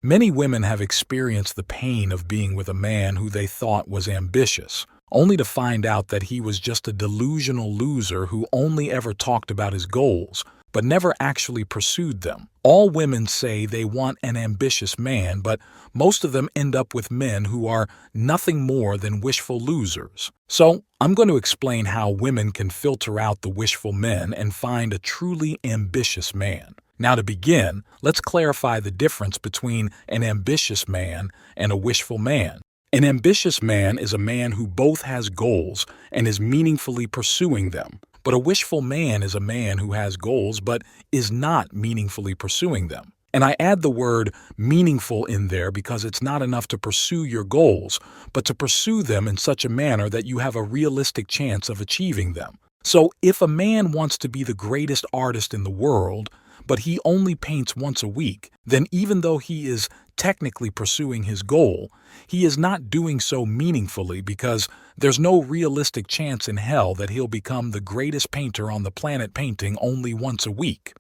Many women have experienced the pain of being with a man who they thought was ambitious, only to find out that he was just a delusional loser who only ever talked about his goals, but never actually pursued them. All women say they want an ambitious man, but most of them end up with men who are nothing more than wishful losers. So, I'm going to explain how women can filter out the wishful men and find a truly ambitious man. Now, to begin, let's clarify the difference between an ambitious man and a wishful man. An ambitious man is a man who both has goals and is meaningfully pursuing them. But a wishful man is a man who has goals but is not meaningfully pursuing them. And I add the word meaningful in there because it's not enough to pursue your goals, but to pursue them in such a manner that you have a realistic chance of achieving them. So if a man wants to be the greatest artist in the world, but he only paints once a week, then even though he is technically pursuing his goal, he is not doing so meaningfully because there's no realistic chance in hell that he'll become the greatest painter on the planet painting only once a week.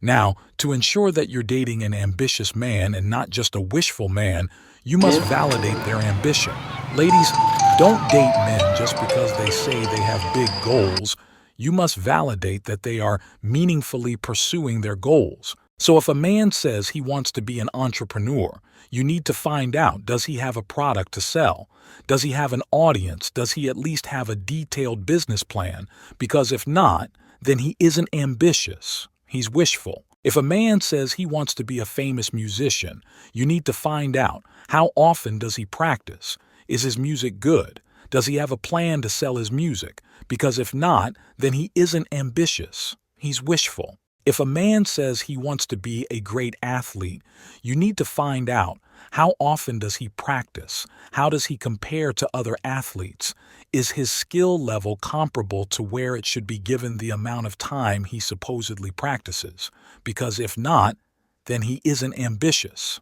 Now, to ensure that you're dating an ambitious man and not just a wishful man, you must validate their ambition. Ladies, don't date men just because they say they have big goals. You must validate that they are meaningfully pursuing their goals. So if a man says he wants to be an entrepreneur, you need to find out, does he have a product to sell? Does he have an audience? Does he at least have a detailed business plan? Because if not, then he isn't ambitious. He's wishful. If a man says he wants to be a famous musician, you need to find out, how often does he practice? Is his music good? Does he have a plan to sell his music? Because if not, then he isn't ambitious. He's wishful. If a man says he wants to be a great athlete, you need to find out, how often does he practice? How does he compare to other athletes? Is his skill level comparable to where it should be given the amount of time he supposedly practices? Because if not, then he isn't ambitious.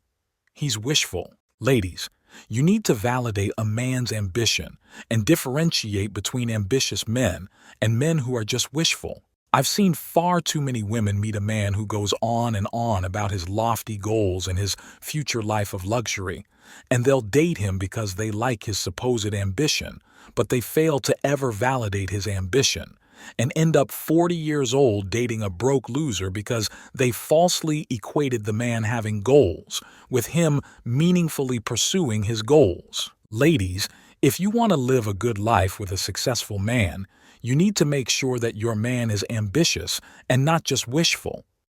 He's wishful. Ladies, you need to validate a man's ambition and differentiate between ambitious men and men who are just wishful. I've seen far too many women meet a man who goes on and on about his lofty goals and his future life of luxury, and they'll date him because they like his supposed ambition, but they fail to ever validate his ambition, and end up 40 years old dating a broke loser because they falsely equated the man having goals with him meaningfully pursuing his goals. Ladies, if you want to live a good life with a successful man, you need to make sure that your man is ambitious and not just wishful.